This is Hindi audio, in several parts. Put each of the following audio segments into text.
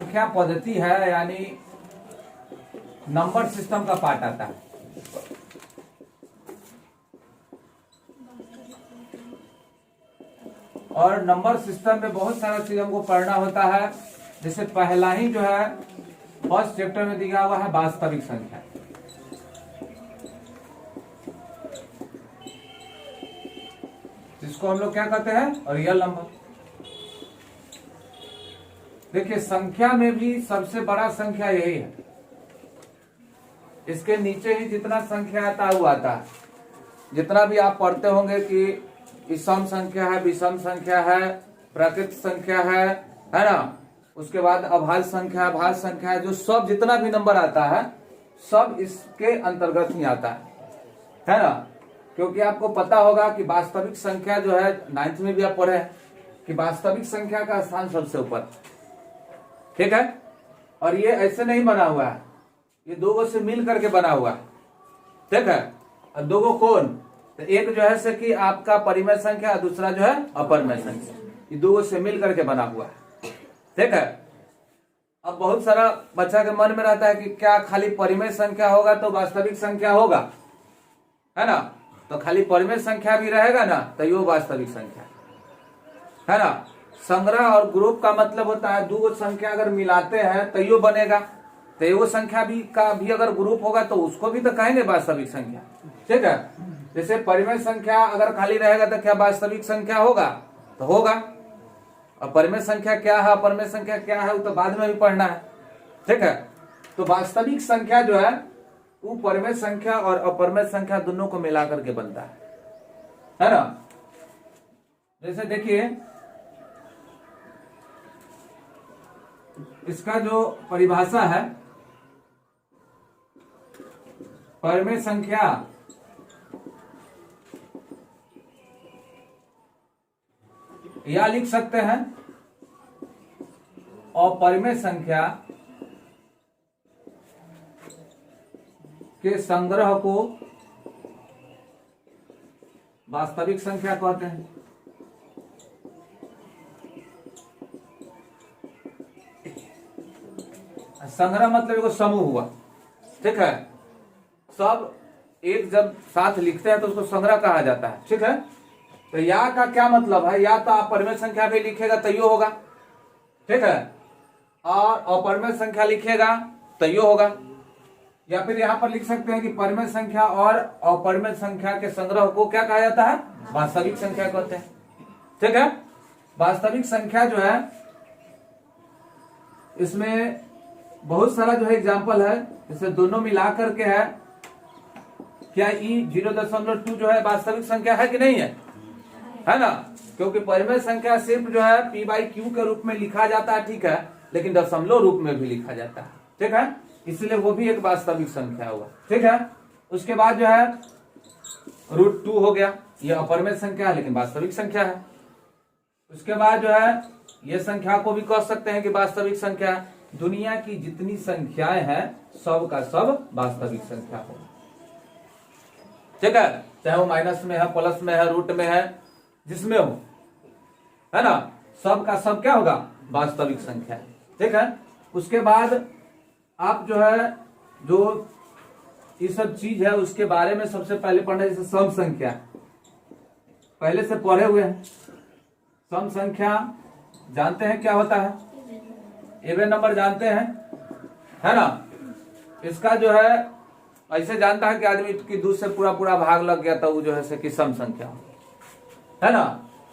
संख्या पद्धति है, यानी नंबर सिस्टम का पार्ट आता है। और नंबर सिस्टम में बहुत सारा चीज हमको पढ़ना होता है। जैसे पहला ही जो है फर्स्ट चैप्टर में दिया हुआ है वास्तविक संख्या। जिसको हम लोग क्या कहते हैं, रियल नंबर। देखिए संख्या में भी सबसे बड़ा संख्या यही है। इसके नीचे ही जितना संख्या आता है वो आता है। जितना भी आप पढ़ते होंगे कि सम संख्या है, विषम संख्या है, प्राकृत संख्या है ना, उसके बाद अभाज्य संख्या, भाज्य संख्या है, जो सब जितना भी नंबर आता है सब इसके अंतर्गत ही आता है ना। क्योंकि आपको पता होगा कि वास्तविक संख्या जो है 9th में भी आप पढ़े कि वास्तविक संख्या का स्थान सबसे ऊपर, ठीक है। और ये ऐसे नहीं बना हुआ है, ये दो गो से मिल करके बना हुआ है, ठीक है। और दो गो कौन, तो एक जो है से कि आपका परिमेय संख्या, दूसरा जो है अपरिमेय संख्या, ये दो गो से मिल करके बना हुआ है, ठीक है। अब बहुत सारा बच्चा के मन में रहता है कि क्या खाली परिमेय संख्या होगा तो वास्तविक संख्या होगा, है ना। तो खाली परिमेय संख्या भी रहेगा ना तो यो वास्तविक संख्या है ना। संग्रह और ग्रुप का मतलब होता है दो संख्या अगर मिलाते हैं तो यो बनेगा, तो एगो संख्या भी का भी अगर ग्रुप होगा तो उसको भी तो कहेंगे वास्तविक संख्या, ठीक है। जैसे परिमेय संख्या अगर खाली रहेगा तो क्या वास्तविक संख्या होगा, तो होगा। और परिमेय संख्या क्या है, अपरिमेय संख्या क्या है, वो तो बाद में भी पढ़ना है, ठीक है। तो वास्तविक संख्या जो है वो परिमेय संख्या और अपरिमेय संख्या दोनों को मिला करके बनता है ना। जैसे देखिए इसका जो परिभाषा है, परिमेय संख्या या लिख सकते हैं अपरिमेय संख्या के संग्रह को वास्तविक संख्या कहते हैं। संग्रह मतलब एगो समूह हुआ, ठीक है। सब एक जब साथ लिखते हैं तो उसको संग्रह कहा जाता है, ठीक है। तो या का क्या मतलब है, या तो आप परिमेय संख्या भी लिखेगा तो यो होगा, ठीक है, और अपरिमेय संख्या लिखेगा तो यो होगा। या फिर यहां पर लिख सकते हैं कि परिमेय संख्या और अपरिमेय संख्या के संग्रह को क्या कहा जाता है, वास्तविक संख्या कहते हैं, ठीक है। वास्तविक संख्या जो है इसमें बहुत सारा जो है एग्जाम्पल है। जैसे दोनों मिला करके है, क्या ई 0.2 जो है वास्तविक संख्या है कि नहीं है ना। क्योंकि परिमेय संख्या सिर्फ जो है p/q के रूप में लिखा जाता है, ठीक है, लेकिन दशमलव रूप में भी लिखा जाता है, ठीक है, इसलिए वो भी एक वास्तविक संख्या हुआ, ठीक है। उसके बाद जो है √2 हो गया, ये अपरिमेय संख्या है लेकिन वास्तविक संख्या है। उसके बाद जो है ये संख्या को भी कह सकते हैं कि वास्तविक संख्या। दुनिया की जितनी संख्याएं हैं सब का सब वास्तविक संख्या हो, ठीक है, चाहे वो माइनस में है, प्लस में है, रूट में है, जिसमें हो, है ना, सब का सब क्या होगा, वास्तविक संख्या, ठीक है। उसके बाद आप जो है जो ये सब चीज है उसके बारे में सबसे पहले पढ़ना, जैसे सम संख्या पहले से पढ़े हुए हैं। सम संख्या जानते हैं क्या होता है, इवन नंबर जानते हैं, है ना। इसका जो है ऐसे जानता है कि आदमी की दूध से पूरा पूरा भाग लग गया तो वो जो है कि सम संख्या है ना।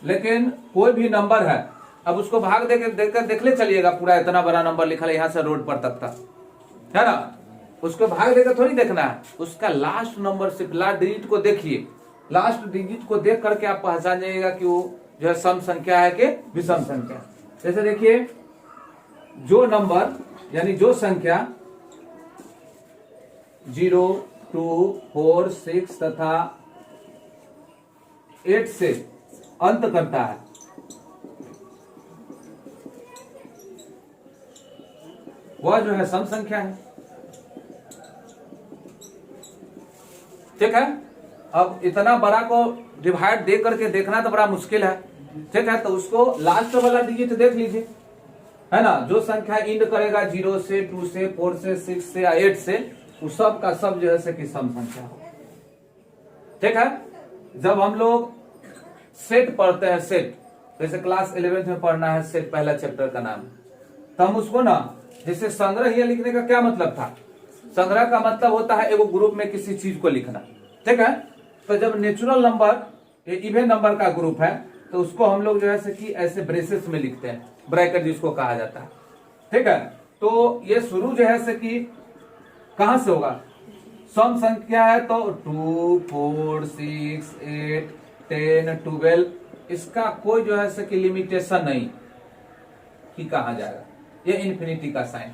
लेकिन कोई भी नंबर है, अब उसको भाग देकर देख ले चलिएगा, पूरा इतना बड़ा नंबर लिखा है यहाँ से रोड पर तक का, है ना, उसको भाग देकर थोड़ी देखना है, उसका लास्ट नंबर सिर्फ लास्ट डिजिट को देखिए, लास्ट डिजिट को देख करके आप पहचान जाइएगा कि वो जो है सम संख्या है कि विषम संख्या। जैसे देखिए जो नंबर यानी जो संख्या 0, 2, 4, 6 तथा 8 से अंत करता है, वह जो है सम संख्या है, ठीक है। अब इतना बड़ा को डिवाइड दे करके देखना तो बड़ा मुश्किल है, ठीक है, तो उसको लास्ट वाला डिजिट देख लीजिए, है ना, जो संख्या इंड करेगा 0 से 2 से 4 से 6 से या 8 से, उस सब का सब जो है कि सम संख्या हो। ठीक है, जब हम लोग सेट पढ़ते हैं, सेट जैसे क्लास 11th में पढ़ना है सेट, पहला चैप्टर का नाम, तो हम उसको ना जैसे संग्रह ये लिखने का क्या मतलब था, संग्रह का मतलब होता है एगो ग्रुप में किसी चीज को लिखना। ठीक है, तो जब नेचुरल नंबर इवन नंबर का ग्रुप है तो उसको हम लोग जो है कि ऐसे ब्रेसेस में लिखते हैं, ब्रैकेट जिसको कहा जाता है। ठीक है, तो ये शुरू जो है कि कहां से होगा, सम संख्या है तो 2 4 6 8 10 12, इसका कोई जो है कि लिमिटेशन नहीं कि कहा जाएगा, ये इन्फिनिटी का साइन।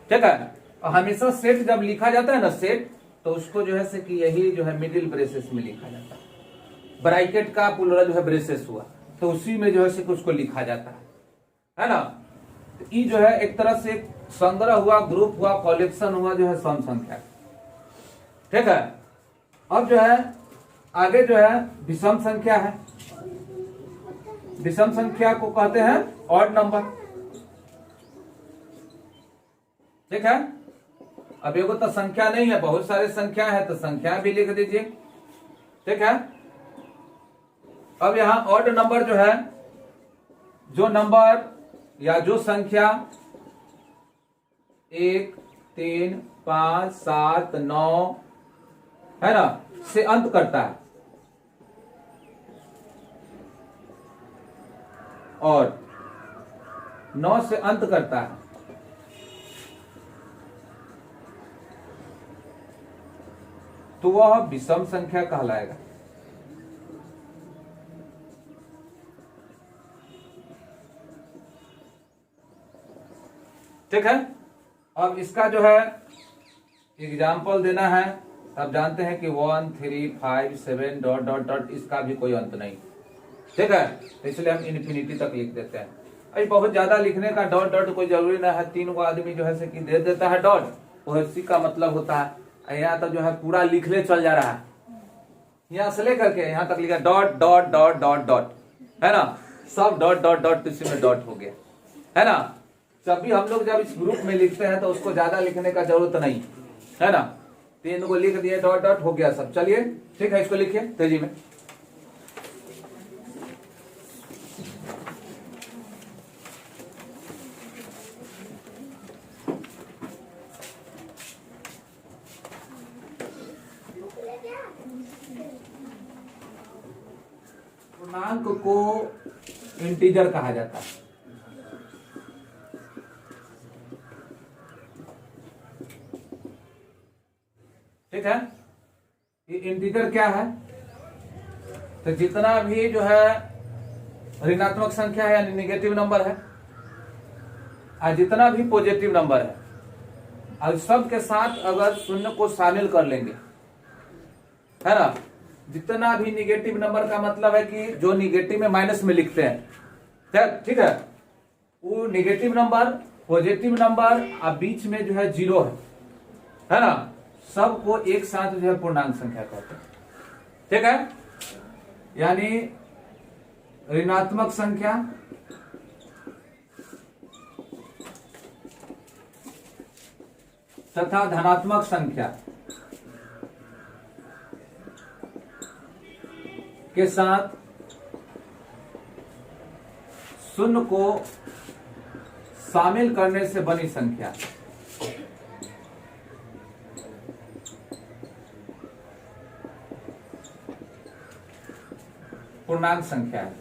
ठीक है, और हमेशा सेट जब लिखा जाता है ना सेट, तो उसको जो है कि यही जो है मिडिल ब्रेसेस में लिखा जाता है, ब्रैकेट का प्लुरल जो है ब्रेसेस हुआ तो उसी में जो है कि उसको लिखा जाता है ना। तो ये जो है एक तरह से संग्रह हुआ, ग्रुप हुआ, कलेक्शन हुआ जो है सम संख्या। ठीक है, अब जो है आगे जो है विषम संख्या है। विषम संख्या को कहते हैं ऑड नंबर। ठीक है, अब एगो तो संख्या नहीं है, बहुत सारे संख्या है तो संख्या भी लिख दीजिए। ठीक है, अब यहां ऑड नंबर जो है, जो नंबर या जो संख्या 1 3 5 7 9 है ना से अंत करता है, और 9 से अंत करता है, तो वह विषम संख्या कहलाएगा। ठीक है, अब इसका जो है एग्जाम्पल देना है, अब जानते हैं कि 1 3 5 7 डॉट डॉट डॉट, इसका भी कोई अंत नहीं। ठीक है, इसलिए हम इन्फिनिटी तक लिख देते हैं। अभी बहुत ज्यादा लिखने का डॉट डॉट कोई जरूरी ना है, 3 को आदमी जो है कि दे देता है डॉट, वो इसी का मतलब होता है। यहाँ तो जो है पूरा लिखले चल जा रहा है, यहाँ से लेकर के यहाँ तक लिखा dot dot dot dot dot, है ना, सब डॉट डॉट डॉट, इसी में डॉट हो गया, है ना। जब भी हम लोग जब इस ग्रुप में लिखते हैं तो उसको ज्यादा लिखने का जरूरत नहीं है ना, 3 को लिख दिए, डॉट डॉट हो गया सब। चलिए ठीक है, इसको लिखिए तेजी में। पूर्णांक को इंटीजर कहा जाता है। ठीक है, ये इंटीजर क्या है, तो जितना भी जो है ऋणात्मक संख्या है यानी निगेटिव नंबर है, और जितना भी पॉजिटिव नंबर है, और सब के साथ अगर शून्य को शामिल कर लेंगे, है ना, जितना भी निगेटिव नंबर का मतलब है कि जो निगेटिव में माइनस में लिखते हैं, ठीक है, वो निगेटिव नंबर, पॉजिटिव नंबर और बीच में जो है 0 है ना, सबको एक साथ जो है पूर्णांक संख्या कहते हैं। ठीक है, यानी ऋणात्मक संख्या तथा धनात्मक संख्या के साथ शून्य को शामिल करने से बनी संख्या पूर्णांक संख्या है,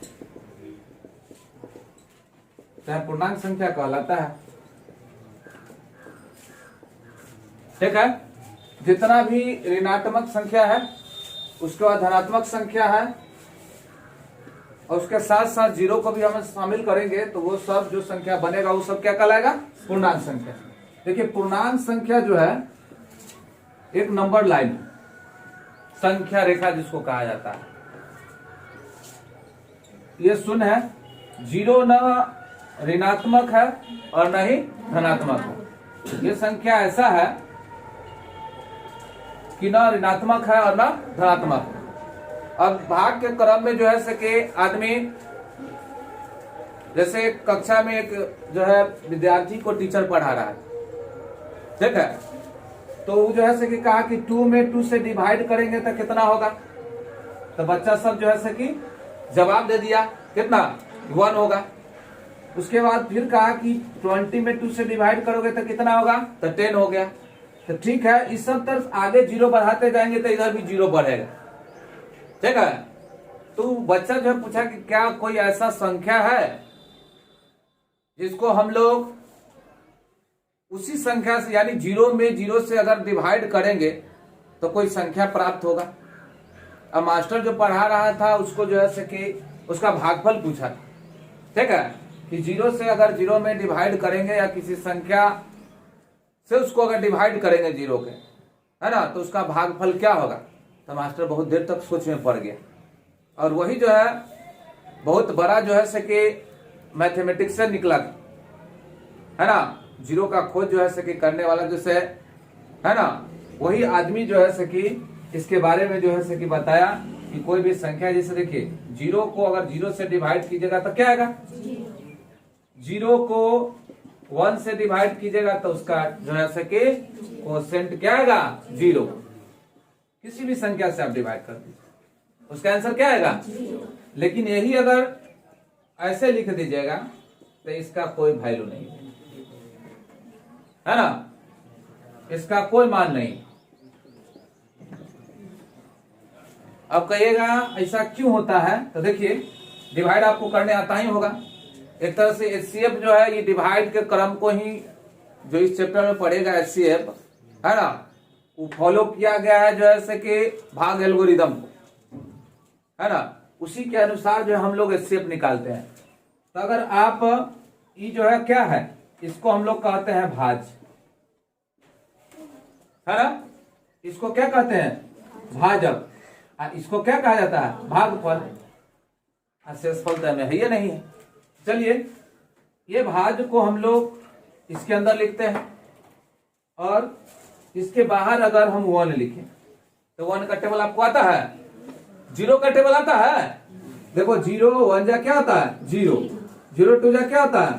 चाहे पूर्णांक संख्या कहलाता है। ठीक है, जितना भी ऋणात्मक संख्या है उसके बाद धनात्मक संख्या है, और उसके साथ साथ 0 को भी हम शामिल करेंगे तो वो सब जो संख्या बनेगा वो सब क्या कहलाएगा, पूर्णांक संख्या। देखिए पूर्णांक संख्या जो है एक नंबर लाइन, संख्या रेखा जिसको कहा जाता है, ये शून्य है, 0 न ऋणात्मक है और न ही धनात्मक है। ये संख्या ऐसा है कि न ऋणात्मक है और न धनात्मक है। अब भाग के क्रम में जो है सके आदमी जैसे एक कक्षा में एक जो है विद्यार्थी को टीचर पढ़ा रहा है, ठीक है, तो वो जो है से कि कहा कि 2 में 2 से डिवाइड करेंगे तो कितना होगा, तो बच्चा सब जो है से कि जवाब दे दिया, कितना 1 होगा। उसके बाद फिर कहा कि 20 में 2 से डिवाइड करोगे तो कितना होगा, तो 10 हो गया। तो ठीक है, इस सब तरफ आगे 0 बढ़ाते जाएंगे तो इधर भी 0 बढ़ेगा, ठीक है। तो बच्चा जो है पूछा कि क्या कोई ऐसा संख्या है जिसको हम लोग उसी संख्या से यानी 0 में 0 से अगर डिवाइड करेंगे तो कोई संख्या प्राप्त होगा। अब मास्टर जो पढ़ा रहा था उसको जो है से कि उसका भागफल पूछा, ठीक है, कि 0 से अगर 0 में डिवाइड करेंगे या किसी संख्या से उसको अगर डिवाइड करेंगे 0 के, है ना, तो उसका भागफल क्या होगा। तो मास्टर बहुत देर तक सोच में पड़ गया, और वही जो है बहुत बड़ा जो है से कि मैथमेटिक्स से निकला, है ना, 0 का खोज जो है से कि करने वाला जैसे, है ना, वही आदमी जो है से कि इसके बारे में जो है से कि बताया कि कोई भी संख्या, जैसे देखिए 0 को अगर 0 से डिवाइड कीजिएगा तो क्या आएगा, 0 को 1 से डिवाइड कीजिएगा तो उसका जो है से कि कोसेंट क्या आएगा, 0। किसी भी संख्या से आप डिवाइड कर दीजिए उसका आंसर क्या आएगा, लेकिन यही अगर ऐसे लिख दीजिएगा तो इसका कोई वैल्यू नहीं है ना, इसका कोई मान नहीं। अब कहिएगा ऐसा क्यों होता है, तो देखिए डिवाइड आपको करने आता ही होगा। एक तरह से एचसीएफ जो है ये डिवाइड के क्रम को ही जो इस चैप्टर में पढ़ेगा एचसीएफ, है ना, वो फॉलो किया गया है जो है से कि भाग एल्गोरिदम को, है ना, उसी के अनुसार जो हम लोग एचसीएफ निकालते हैं। तो अगर आप ये जो है क्या है, इसको हम लोग कहते हैं भाज, है ना, इसको क्या कहते हैं, भाजक, इसको क्या कहा जाता है, भागफल। शेषफल तो हमें है ये नहीं है। चलिए ये भाज को हम लोग इसके अंदर लिखते हैं, और इसके बाहर अगर हम 1 लिखें तो 1 का टेबल आपको आता है, 0 का टेबल आता है। देखो 0 1 जा क्या होता है 0, 0 2 जा क्या होता है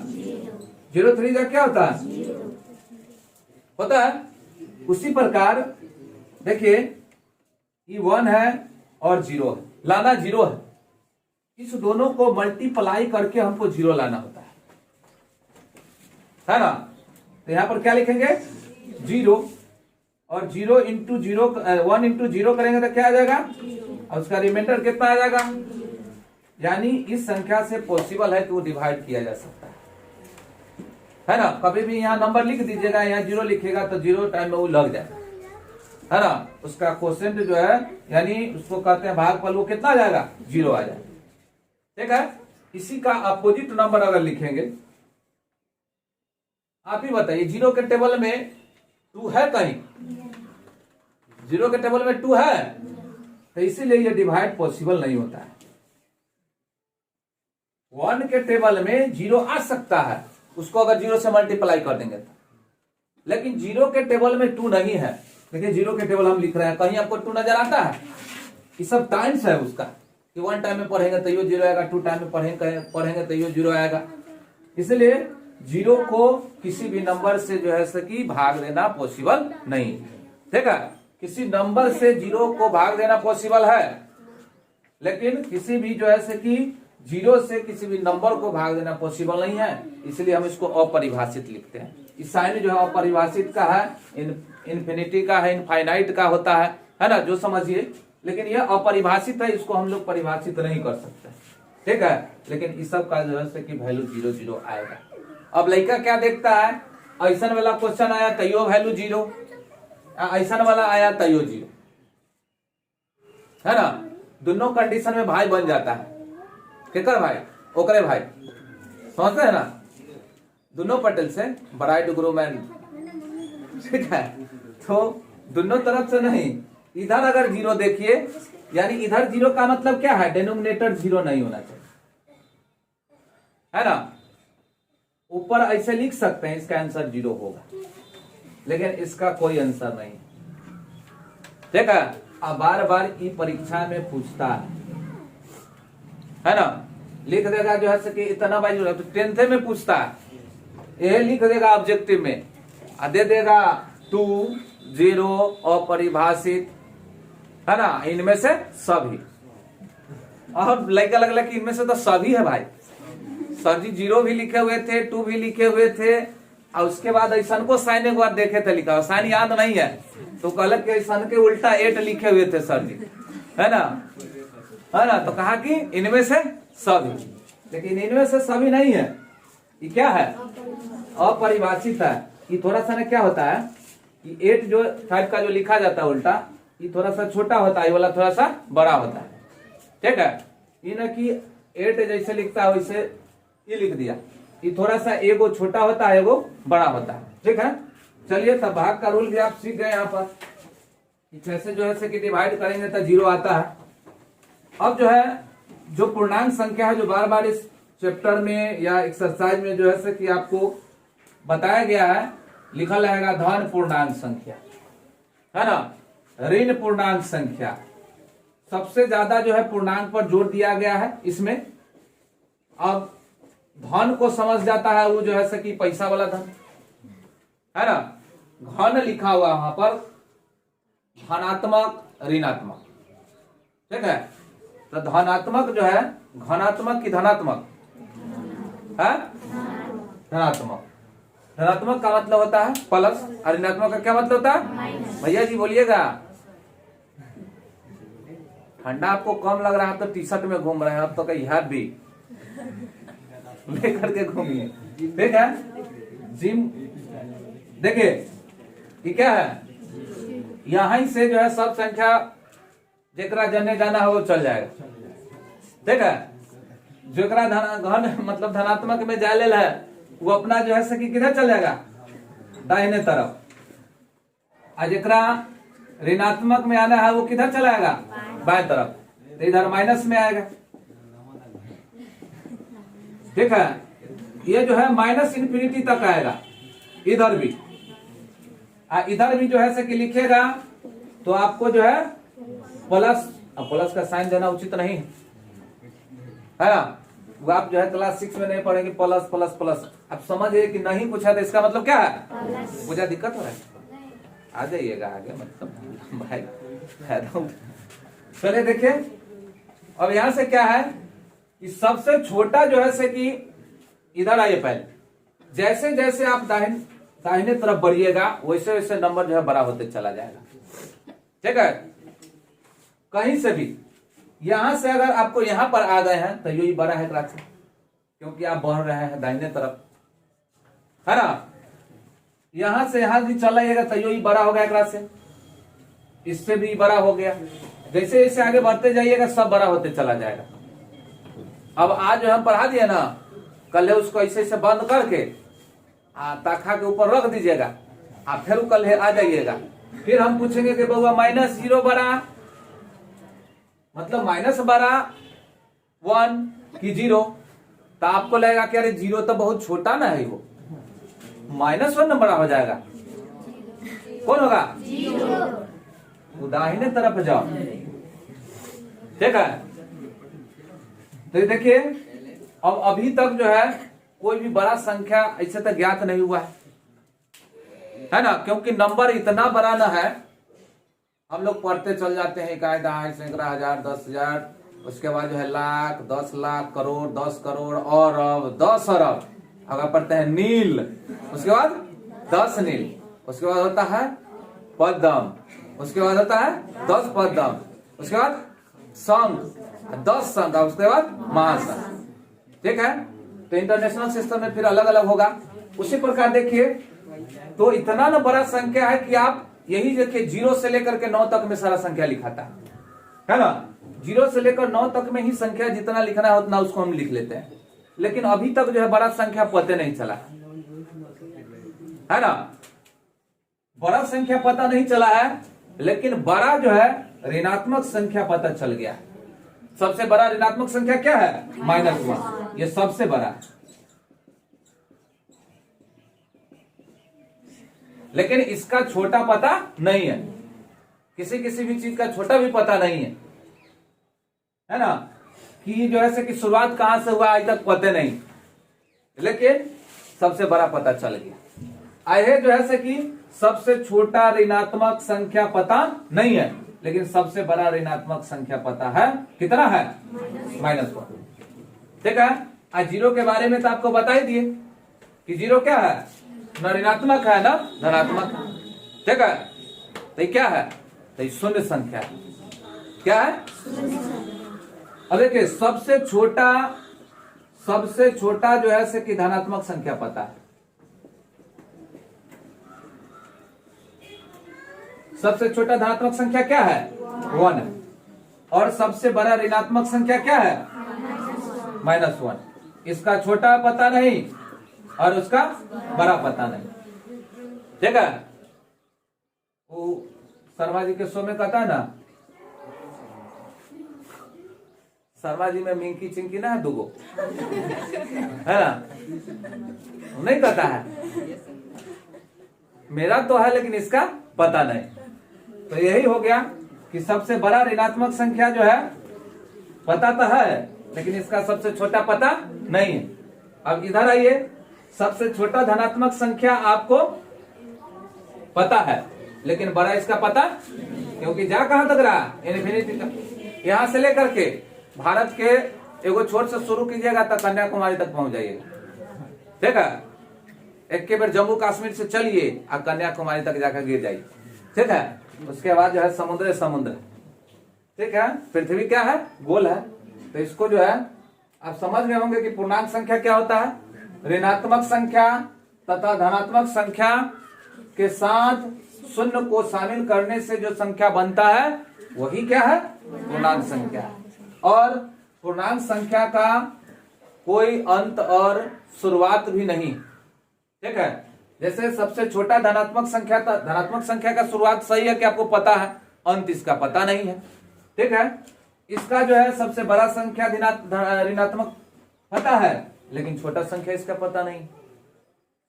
0, 3 जा क्या होता है होता है। उसी प्रकार देखिए ये 1 है और 0 है, लाना 0 है, इस दोनों को मल्टीप्लाई करके हमको 0 लाना होता है ना। तो यहां पर क्या लिखेंगे 0, और 0 इंटू 0 1 इंटू 0 करेंगे तो क्या आ जाएगा, और उसका रिमाइंडर कितना आ जाएगा। यानी इस संख्या से पॉसिबल है कि वो डिवाइड किया जा सकता है ना। कभी भी यहाँ नंबर लिख दीजिएगा, यहाँ 0 लिखेगा तो 0 टाइम में वो लग जाएगा, है ना। उसका कोसेंट जो है यानी उसको कहते हैं भागफल, वो कितना आ जाएगा 0 आ जाएगा, ठीक है। इसी का अपोजिट नंबर अगर लिखेंगे, आप ही बताइए 0 के टेबल में 2 है कहीं, 0 के टेबल में 2 है, तो इसीलिए ये डिवाइड पॉसिबल नहीं होता है। 1 के टेबल में 0 आ सकता है, उसको अगर 0 से मल्टीप्लाई कर देंगे तो, लेकिन 0 के टेबल में 2 नहीं है। देखिए 0 के टेबल हम लिख रहे हैं, कहीं आपको 2 नजर आता है, ये सब टाइम्स है उसका, कि 1 टाइम में पढ़ेंगे तो यो 0 आएगा, 2 टाइम में पढ़ेंगे तो यो 0 आएगा। इसलिए 0 को किसी भी नंबर से जो है कि भाग देना पॉसिबल नहीं, ठीक है। किसी नंबर से 0 को भाग देना पॉसिबल है, लेकिन किसी भी जो है कि 0 से किसी भी नंबर को भाग देना पॉसिबल नहीं है, इसलिए हम इसको अपरिभाषित लिखते हैं। इस साइन जो है अपरिभाषित का है, इन्फिनिटी का है, इनफाइनाइट का होता है ना, जो समझिए। लेकिन यह अपरिभाषित है, इसको हम लोग परिभाषित नहीं कर सकते, ठीक है। लेकिन इस सब का जो है कि वैल्यू 0 0 आएगा। अब लड़का क्या देखता है, ऐसा वाला क्वेश्चन आया तैयो वैल्यू 0, ऐसा वाला आया तैयो 0, है ना। दोनों कंडीशन में भाई बन जाता है, केकर भाई, ओकरे भाई, समझते है ना। दोनों पटेल से ब्राइड ग्रूम एंड, ठीक है। तो दोनों तरफ से नहीं, इधर अगर 0 देखिए, यानी इधर 0 का मतलब क्या है, डिनोमिनेटर 0 नहीं होना चाहिए, है ना। ऊपर ऐसे लिख सकते हैं इसका आंसर 0 होगा, लेकिन इसका कोई आंसर नहीं, ठीक है। अब बार बार ई परीक्षा में पूछता है ना, लिख देगा जो है कि इतना बाई जोड़ा, तो 10th में पूछता है, ये लिख देगा ऑब्जेक्टिव में, दे देगा 2 0 अपरिभाषित, है ना, इनमें से सभी। और लड़का लग कि इनमें से तो सभी है भाई, सर जी 0 भी लिखे हुए थे, 2 भी लिखे हुए थे, और उसके बाद ऐसा को साइन एक बार देखे थे लिखा, साइन याद नहीं है, तो कल के ऐसा के उल्टा 8 लिखे हुए थे सर जी, है ना, तो कहा कि इनमें से सभी, लेकिन इनमें से सभी नहीं है, ये क्या है, अपरिभाषित है। ये थोड़ा सा ना क्या होता है कि 8 जो टाइप का जो लिखा जाता है उल्टा, ये थोड़ा सा छोटा होता है, ये वाला थोड़ा सा बड़ा होता है, ठीक है। ये ना कि 8 जैसे लिखता है वैसे ये लिख दिया, ये थोड़ा सा एगो छोटा होता है, एगो बड़ा होता है, ठीक है। चलिए, तब भाग का रूल भी आप सीख गए यहाँ पर, कैसे जो है कि डिवाइड करेंगे तो 0 आता है। अब जो है जो पूर्णांक संख्या है, जो बार बार इस चैप्टर में या एक्सरसाइज में जो है कि आपको बताया गया है, लिखा रहेगा धन पूर्णांक संख्या, है ना, ऋण पूर्णांक संख्या, सबसे ज्यादा जो है पूर्णांक पर जोर दिया गया है इसमें। अब धन को समझ जाता है वो जो है कि पैसा वाला धन, है ना, घन लिखा हुआ वहां पर, धनात्मक ऋणात्मक, ठीक है। तो धनात्मक जो है, घनात्मक की धनात्मक है, धनात्मक, धनात्मक का मतलब होता है प्लस, और ऋणात्मक का क्या मतलब होता है, भैया जी बोलिएगा। ठंडा आपको कम लग रहा है, आप तो टी शर्ट में घूम रहे हैं, अब तो कहीं हैट भी लेकर के घूमिए, ठीक है। जिम देखिए ये क्या है, यहीं से जो है सब संख्या जेकरा जने जाना है वो चल जाएगा, ठीक है। जेकरा घन मतलब धनात्मक में जा ले है, वो अपना जो है कि किधर चल जाएगा, दाहिने तरफ, और जेकरा ऋणात्मक में आना है वो किधर चलाएगा, बाएं तरफ, तो इधर माइनस में आएगा, ठीक है। ये जो है माइनस इन्फिनिटी तक आएगा, इधर भी, इधर भी जो है कि लिखेगा तो आपको जो है प्लस, अब प्लस का साइन देना उचित नहीं है ना, वो आप जो है क्लास 6 में नहीं पढ़ेंगे, प्लस प्लस प्लस, अब समझिए कि नहीं पूछा तो इसका मतलब क्या है, मुझे दिक्कत हो रहा है, आ जाइएगा आगे, मतलब भाई फायदा। चलिए देखिए, अब यहां से क्या है कि सबसे छोटा जो है कि इधर आइए, पहले जैसे जैसे आप दाहिने तरफ बढ़िएगा वैसे वैसे नंबर जो है बड़ा होते चला जाएगा, ठीक है। कहीं से भी यहां से अगर आपको यहां पर आ गए हैं तो यही बड़ा है क्लास, क्योंकि आप बढ़ रहे हैं दाहिने तरफ, है ना। यहां से यहां भी चलाइएगा तो यही बड़ा हो गया क्लास से, इससे भी बड़ा हो गया, जैसे जैसे आगे बढ़ते जाइएगा सब बड़ा होते चला जाएगा। अब आज जो हम पढ़ा दिए ना, कल उसको ऐसे ऐसे बंद करके ताखा के ऊपर रख दीजिएगा, आप फिर कल आ जाइएगा, फिर हम पूछेंगे कि बउआ -0 बड़ा मतलब माइनस बड़ा 1 की 0, तो आपको लगेगा कि अरे 0 तो बहुत छोटा ना है, वो -1 ना बड़ा हो जाएगा, कौन होगा, 0। दाहिने तरफ जाओ, ठीक है। तो देखिए, अब अभी तक जो है कोई भी बड़ा संख्या ऐसे तक ज्ञात नहीं हुआ है ना, क्योंकि नंबर इतना बड़ा ना है, हम लोग पढ़ते चल जाते हैं, इकाई दहाई सैकड़ा हजार 10,000, उसके बाद जो है लाख, 10 लाख, करोड़, 10 करोड़, अरब, 10 अरब, अगर पढ़ते हैं नील, उसके बाद 10 नील, उसके बाद होता है पद्म, उसके बाद होता है 10 पद्म, उसके बाद संघ 10 संघ, उसके बाद महासंघ, ठीक है। तो इंटरनेशनल सिस्टम में फिर अलग अलग होगा। उसी प्रकार देखिए, तो इतना ना बड़ा संख्या है कि आप यही देखिए 0 से लेकर के 9 तक में सारा संख्या लिखाता है ना, 0 से लेकर 9 तक में ही संख्या जितना लिखना है उतना उसको हम लिख लेते हैं, लेकिन अभी तक जो है बड़ा संख्या पता नहीं चला है ना, बड़ा संख्या पता नहीं चला है, लेकिन बड़ा जो है ऋणात्मक संख्या पता चल गया। सबसे बड़ा ऋणात्मक संख्या क्या है, -1, ये सबसे बड़ा है, लेकिन इसका छोटा पता नहीं है, किसी किसी भी चीज का छोटा भी पता नहीं है ना। कि जो है कि शुरुआत कहां से हुआ आज तक पता नहीं, लेकिन सबसे बड़ा पता चल गया। आए जो है कि सबसे छोटा ऋणात्मक संख्या पता नहीं है, लेकिन सबसे बड़ा ऋणात्मक संख्या पता है। कितना है? -1। ठीक है। आज जीरो के बारे में तो आपको बता ही दिए कि जीरो क्या है, न ऋणात्मक है न धनात्मक है। ठीक है। तो क्या है? तो शून्य संख्या है। क्या है? अब देखिए सबसे छोटा जो है कि धनात्मक संख्या पता है। सबसे छोटा धनात्मक संख्या क्या है? 1 है। और सबसे बड़ा ऋणात्मक संख्या क्या है? -1। इसका छोटा पता नहीं और उसका बड़ा पता नहीं। ठीक है। वो शर्मा जी के शो में कहता है ना, शर्मा जी में मिंकी चिंकी ना है दुगो, है ना? नहीं कहता है मेरा तो है लेकिन इसका पता नहीं। तो यही हो गया कि सबसे बड़ा ऋणात्मक संख्या जो है पता तो है, लेकिन इसका सबसे छोटा पता नहीं है। अब इधर आइए, सबसे छोटा धनात्मक संख्या आपको पता है, लेकिन बड़ा इसका पता, क्योंकि जा कहां तक रहा? इन्फिनिटी तक। यहां से लेकर के भारत के एगो छोर से शुरू कीजिएगा तो कन्याकुमारी तक पहुंच जाइएगा। ठीक है। एक के बार जम्मू कश्मीर से चलिए और कन्याकुमारी तक जाकर गिर जाइए। ठीक है। उसके बाद जो है समुद्र। ठीक है। पृथ्वी क्या है? गोल है। तो इसको जो है आप समझ गए होंगे कि पूर्णांक संख्या क्या होता है। ऋणात्मक संख्या तथा धनात्मक संख्या के साथ शून्य को शामिल करने से जो संख्या बनता है वही क्या है? पूर्णांक संख्या। और पूर्णांक संख्या का कोई अंत और शुरुआत भी नहीं। ठीक है। जैसे सबसे छोटा धनात्मक संख्या का शुरुआत सही है कि आपको पता है, अंत इसका पता नहीं है। ठीक है। इसका जो है सबसे बड़ा संख्या ऋणात्मक पता है, लेकिन छोटा संख्या इसका पता नहीं,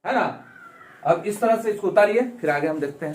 है ना? अब इस तरह से इसको उतारिए, फिर आगे हम देखते हैं।